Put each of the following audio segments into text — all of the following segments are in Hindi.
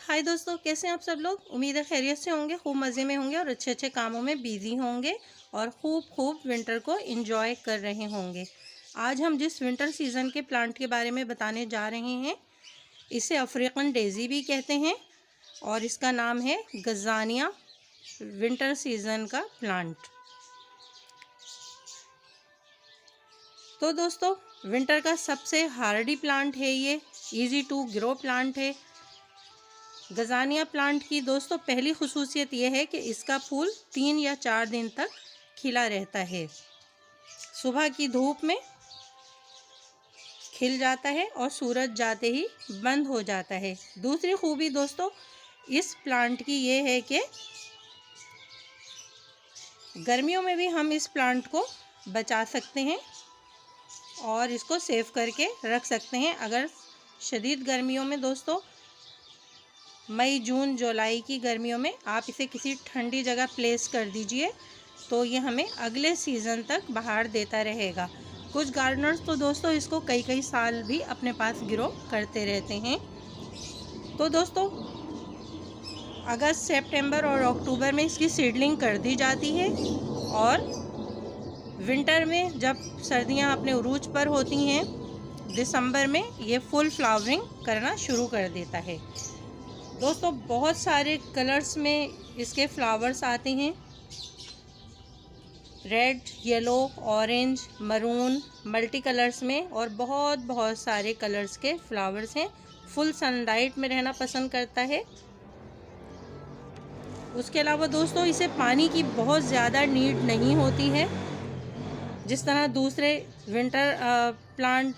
हाय दोस्तों, कैसे हैं आप सब लोग। उम्मीद है खैरियत से होंगे, खूब मज़े में होंगे और अच्छे अच्छे कामों में बिजी होंगे और खूब विंटर को एंजॉय कर रहे होंगे। आज हम जिस विंटर सीज़न के प्लांट के बारे में बताने जा रहे हैं, इसे अफ्रीकन डेज़ी भी कहते हैं और इसका नाम है गज़ानिया। विंटर सीज़न का प्लांट। तो दोस्तों, विंटर का सबसे हार्डी प्लांट है ये, इजी टू ग्रो प्लांट है। गज़ानिया प्लांट की दोस्तों पहली खुसूसियत यह है कि इसका फूल 3 या 4 दिन तक खिला रहता है। सुबह की धूप में खिल जाता है और सूरज जाते ही बंद हो जाता है। दूसरी खूबी दोस्तों इस प्लांट की ये है कि गर्मियों में भी हम इस प्लांट को बचा सकते हैं और इसको सेव करके रख सकते हैं। अगर शदीद गर्मियों में दोस्तों, मई जून जुलाई की गर्मियों में आप इसे किसी ठंडी जगह प्लेस कर दीजिए तो ये हमें अगले सीज़न तक बहार देता रहेगा। कुछ गार्डनर्स तो दोस्तों इसको कई साल भी अपने पास ग्रो करते रहते हैं। तो दोस्तों अगस्त, सितंबर और अक्टूबर में इसकी सीडलिंग कर दी जाती है और विंटर में जब सर्दियां अपने उरूज पर होती हैं, दिसंबर में ये फुल फ्लावरिंग करना शुरू कर देता है। दोस्तों बहुत सारे कलर्स में इसके फ्लावर्स आते हैं, red, yellow, orange, maroon, multi colours में और बहुत सारे कलर्स के फ्लावर्स हैं। फुल सनलाइट में रहना पसंद करता है। उसके अलावा दोस्तों इसे पानी की बहुत ज़्यादा नीड नहीं होती है। जिस तरह दूसरे विंटर प्लांट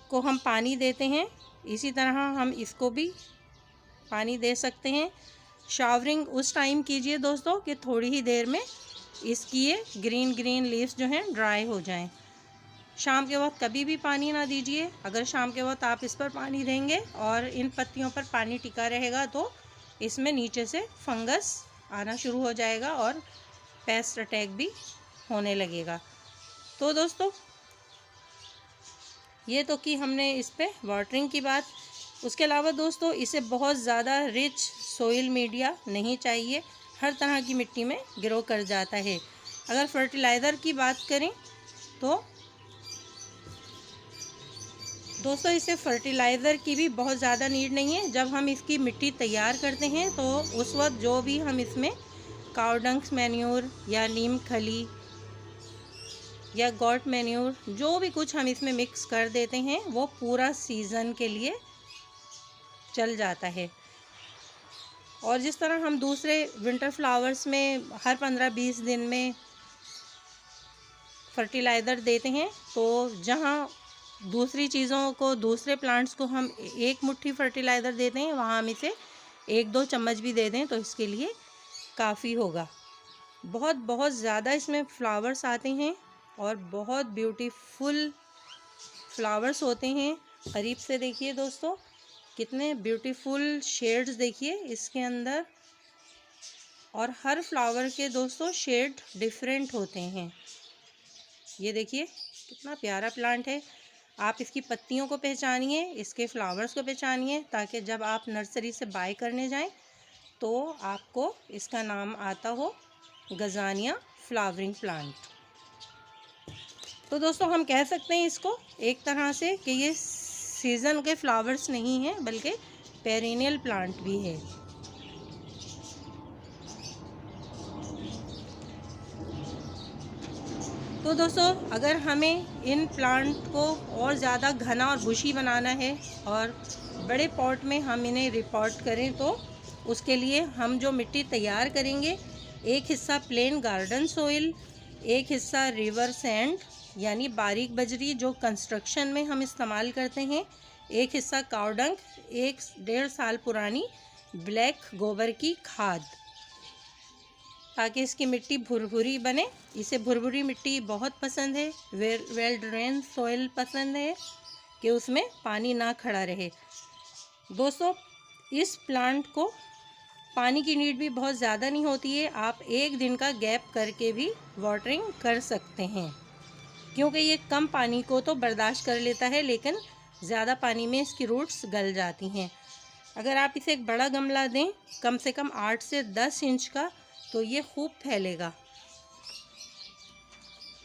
को हम पानी देते हैं, इसी तरह हम इसको भी पानी दे सकते हैं। शावरिंग उस टाइम कीजिए दोस्तों कि थोड़ी ही देर में इसकी ये ग्रीन लीव्स जो हैं ड्राई हो जाएं। शाम के वक्त कभी भी पानी ना दीजिए। अगर शाम के वक्त आप इस पर पानी देंगे और इन पत्तियों पर पानी टिका रहेगा तो इसमें नीचे से फंगस आना शुरू हो जाएगा और पेस्ट अटैक भी होने लगेगा। तो दोस्तों ये तो कि हमने इस पे वाटरिंग की बात। उसके अलावा दोस्तों इसे बहुत ज़्यादा रिच सोइल मीडिया नहीं चाहिए, हर तरह की मिट्टी में ग्रो कर जाता है। अगर फर्टिलाइज़र की बात करें तो दोस्तों इसे फर्टिलाइज़र की भी बहुत ज़्यादा नीड नहीं है। जब हम इसकी मिट्टी तैयार करते हैं तो उस वक्त जो भी हम इसमें काउ डंग मैन्योर या नीम खली या गॉट मैन्योर जो भी कुछ हम इसमें मिक्स कर देते हैं वो पूरा सीज़न के लिए चल जाता है। और जिस तरह हम दूसरे विंटर फ्लावर्स में हर 15-20 दिन में फर्टिलाइज़र देते हैं, तो जहाँ दूसरी चीज़ों को, दूसरे प्लांट्स को हम एक मुट्ठी फर्टिलाइज़र देते हैं, वहाँ हम इसे 1-2 चम्मच भी दे दें तो इसके लिए काफ़ी होगा। बहुत ज़्यादा इसमें फ्लावर्स आते हैं और बहुत ब्यूटीफुल फ्लावर्स होते हैं। करीब से देखिए दोस्तों, कितने ब्यूटीफुल शेड्स देखिए इसके अंदर, और हर फ्लावर के दोस्तों शेड डिफरेंट होते हैं। ये देखिए कितना प्यारा प्लांट है। आप इसकी पत्तियों को पहचानिए, इसके फ्लावर्स को पहचानिए, ताकि जब आप नर्सरी से बाय करने जाएं तो आपको इसका नाम आता हो गज़ानिया फ्लावरिंग प्लांट। तो दोस्तों हम कह सकते हैं इसको एक तरह से कि ये सीज़न के फ्लावर्स नहीं हैं बल्कि पेरिनियल प्लांट भी है। तो दोस्तों अगर हमें इन प्लांट को और ज़्यादा घना और बुशी बनाना है और बड़े पॉट में हम इन्हें रिपोर्ट करें तो उसके लिए हम जो मिट्टी तैयार करेंगे, एक हिस्सा प्लेन गार्डन सोइल, एक हिस्सा रिवर सैंड यानी बारीक बजरी जो कंस्ट्रक्शन में हम इस्तेमाल करते हैं, एक हिस्सा काउ डंग, 1-1.5 साल पुरानी ब्लैक गोबर की खाद, ताकि इसकी मिट्टी भुरभुरी बने। इसे भुरभुरी मिट्टी बहुत पसंद है, वेल ड्रेन सॉइल पसंद है कि उसमें पानी ना खड़ा रहे। दोस्तों इस प्लांट को पानी की नीड भी बहुत ज़्यादा नहीं होती है। आप 1 दिन का गैप करके भी वाटरिंग कर सकते हैं, क्योंकि ये कम पानी को तो बर्दाश्त कर लेता है लेकिन ज़्यादा पानी में इसकी रूट्स गल जाती हैं। अगर आप इसे एक बड़ा गमला दें, कम से कम 8 से 10 इंच का, तो ये खूब फैलेगा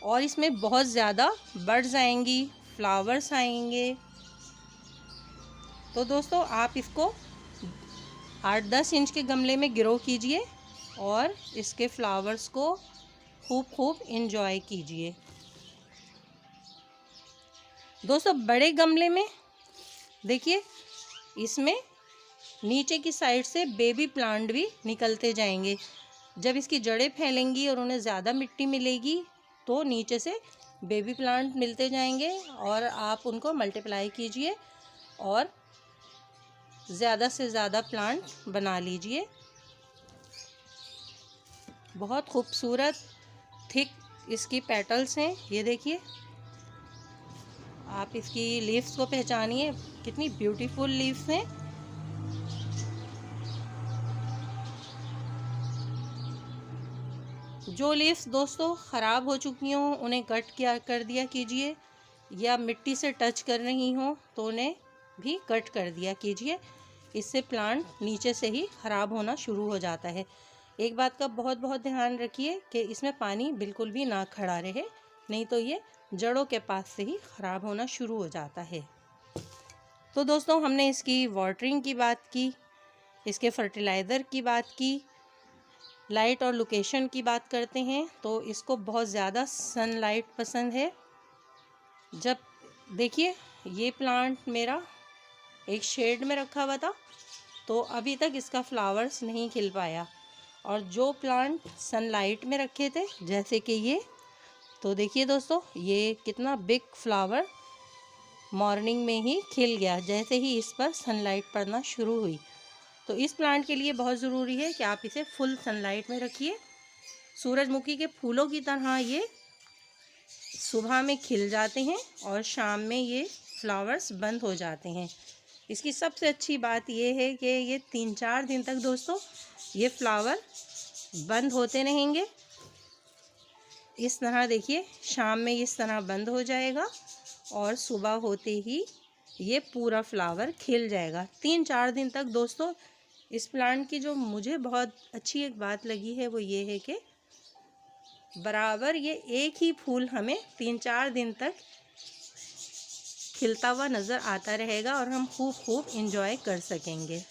और इसमें बहुत ज़्यादा बड्स आएंगी, फ्लावर्स आएंगे। तो दोस्तों आप इसको 8-10 इंच के गमले में ग्रो कीजिए और इसके फ्लावर्स को खूब खूब एंजॉय कीजिए। दोस्तों बड़े गमले में देखिए, इसमें नीचे की साइड से बेबी प्लांट भी निकलते जाएंगे। जब इसकी जड़ें फैलेंगी और उन्हें ज़्यादा मिट्टी मिलेगी तो नीचे से बेबी प्लांट मिलते जाएंगे और आप उनको मल्टीप्लाई कीजिए और ज़्यादा से ज़्यादा प्लांट बना लीजिए। बहुत खूबसूरत थिक इसकी पेटल्स हैं, ये देखिए। आप इसकी लीव्स को पहचानिए, कितनी ब्यूटीफुल लीव्स हैं। जो लीव्स दोस्तों ख़राब हो चुकी हों उन्हें कट कर दिया कीजिए, या मिट्टी से टच कर रही हों तो उन्हें भी कट कर दिया कीजिए। इससे प्लांट नीचे से ही ख़राब होना शुरू हो जाता है। एक बात का बहुत बहुत ध्यान रखिए कि इसमें पानी बिल्कुल भी ना खड़ा रहे, नहीं तो ये जड़ों के पास से ही ख़राब होना शुरू हो जाता है। तो दोस्तों हमने इसकी वाटरिंग की बात की, इसके फर्टिलाइज़र की बात की, लाइट और लोकेशन की बात करते हैं। तो इसको बहुत ज़्यादा सनलाइट पसंद है। जब देखिए ये प्लांट मेरा एक शेड में रखा हुआ था तो अभी तक इसका फ्लावर्स नहीं खिल पाया, और जो प्लांट सनलाइट में रखे थे जैसे कि ये, तो देखिए दोस्तों ये कितना बिग फ्लावर मॉर्निंग में ही खिल गया जैसे ही इस पर सनलाइट पड़ना शुरू हुई। तो इस प्लांट के लिए बहुत ज़रूरी है कि आप इसे फुल सनलाइट में रखिए। सूरजमुखी के फूलों की तरह ये सुबह में खिल जाते हैं और शाम में ये फ्लावर्स बंद हो जाते हैं। इसकी सबसे अच्छी बात ये है कि ये 3-4 दिन तक दोस्तों ये फ्लावर बंद होते रहेंगे। इस तरह देखिए, शाम में इस तरह बंद हो जाएगा और सुबह होते ही ये पूरा फ्लावर खिल जाएगा। 3-4 दिन तक दोस्तों इस प्लांट की जो मुझे बहुत अच्छी एक बात लगी है वो ये है कि बराबर ये एक ही फूल हमें 3-4 दिन तक खिलता हुआ नज़र आता रहेगा और हम खूब एंजॉय कर सकेंगे।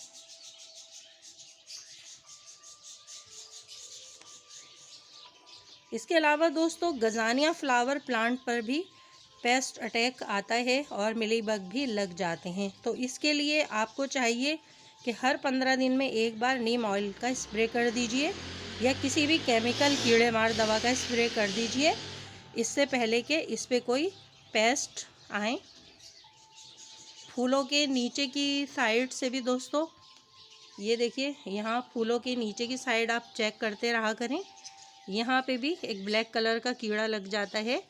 इसके अलावा दोस्तों गजानिया फ्लावर प्लांट पर भी पेस्ट अटैक आता है और मिलीबग भी लग जाते हैं। तो इसके लिए आपको चाहिए कि हर 15 दिन में एक बार नीम ऑयल का स्प्रे कर दीजिए या किसी भी केमिकल कीड़े मार दवा का स्प्रे कर दीजिए, इससे पहले कि इस पे कोई पेस्ट आए। फूलों के नीचे की साइड से भी दोस्तों ये देखिए, यहाँ फूलों के नीचे की साइड आप चेक करते रहा करें, यहाँ पे भी एक ब्लैक कलर का कीड़ा लग जाता है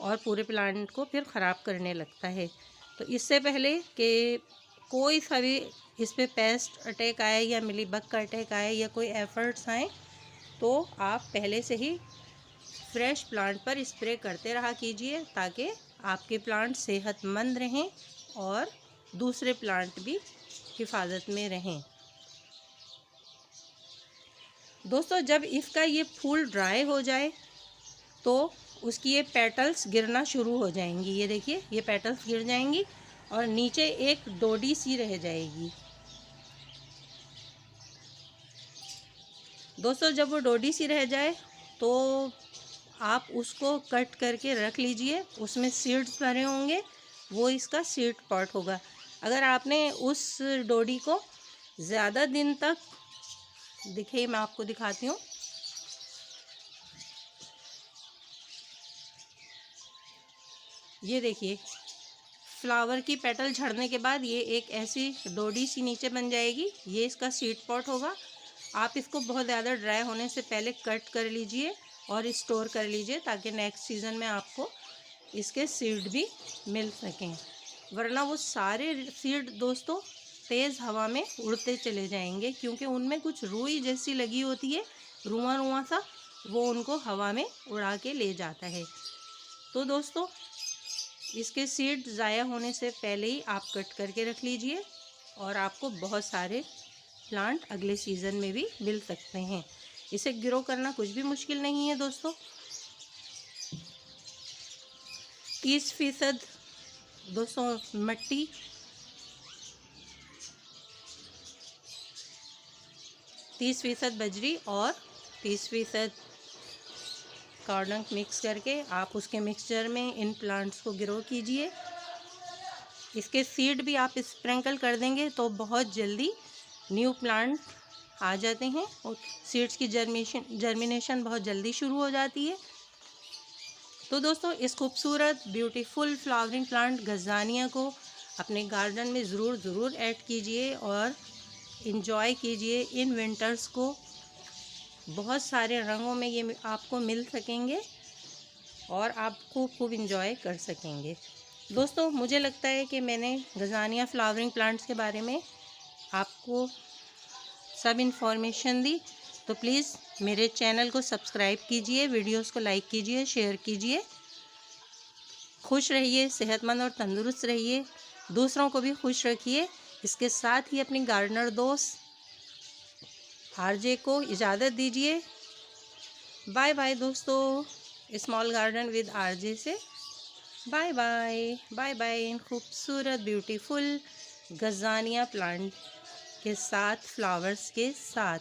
और पूरे प्लांट को फिर ख़राब करने लगता है। तो इससे पहले कि कोई सा भी इस पे पेस्ट अटैक आए या मिलीबग का अटैक आए या कोई एफर्ट्स आए, तो आप पहले से ही फ्रेश प्लांट पर स्प्रे करते रहा कीजिए ताकि आपके प्लांट सेहतमंद रहें और दूसरे प्लांट भी हिफाजत में रहें। दोस्तों जब इसका ये फूल ड्राई हो जाए तो उसकी ये पेटल्स गिरना शुरू हो जाएंगी। ये देखिए, ये पेटल्स गिर जाएंगी और नीचे एक डोडी सी रह जाएगी। दोस्तों जब वो डोडी सी रह जाए तो आप उसको कट करके रख लीजिए, उसमें सीड्स भरे होंगे, वो इसका सीड पॉट होगा। अगर आपने उस डोडी को ज़्यादा दिन तक, देखिए मैं आपको दिखाती हूँ, ये देखिए फ्लावर की पेटल झड़ने के बाद ये एक ऐसी डोडी सी नीचे बन जाएगी, ये इसका सीड पॉट होगा। आप इसको बहुत ज़्यादा ड्राई होने से पहले कट कर लीजिए और स्टोर कर लीजिए ताकि नेक्स्ट सीज़न में आपको इसके सीड भी मिल सकें, वरना वो सारे सीड दोस्तों तेज़ हवा में उड़ते चले जाएंगे क्योंकि उनमें कुछ रुई जैसी लगी होती है, रुआं सा, वो उनको हवा में उड़ा के ले जाता है। तो दोस्तों इसके सीड ज़ाया होने से पहले ही आप कट करके रख लीजिए और आपको बहुत सारे प्लांट अगले सीज़न में भी मिल सकते हैं। इसे ग्रो करना कुछ भी मुश्किल नहीं है दोस्तों। 30% दोस्तों मिट्टी, 30% बजरी और 30% कार्डंग मिक्स करके आप उसके मिक्सचर में इन प्लांट्स को ग्रो कीजिए। इसके सीड भी आप स्प्रिंकल कर देंगे तो बहुत जल्दी न्यू प्लांट आ जाते हैं और सीड्स की जर्मिनेशन बहुत जल्दी शुरू हो जाती है। तो दोस्तों इस खूबसूरत ब्यूटीफुल फ्लावरिंग प्लांट गज़ानिया को अपने गार्डन में ज़रूर ऐड कीजिए और इन्जॉय कीजिए। इन विंटर्स को बहुत सारे रंगों में ये आपको मिल सकेंगे और आपको खूब इन्जॉय कर सकेंगे। दोस्तों मुझे लगता है कि मैंने गज़ानिया फ्लावरिंग प्लांट्स के बारे में आपको सब इन्फॉर्मेशन दी, तो प्लीज़ मेरे चैनल को सब्सक्राइब कीजिए, वीडियोस को लाइक कीजिए, शेयर कीजिए। खुश रहिए, सेहतमंद और तंदुरुस्त रहिए, दूसरों को भी खुश रखिए। इसके साथ ही अपनी गार्डनर दोस्त आरजे को इजाज़त दीजिए। बाय बाय दोस्तों, स्मॉल गार्डन विद आरजे से बाय बाय बाय बाय। इन खूबसूरत ब्यूटीफुल गज़ानिया प्लांट के साथ, फ्लावर्स के साथ।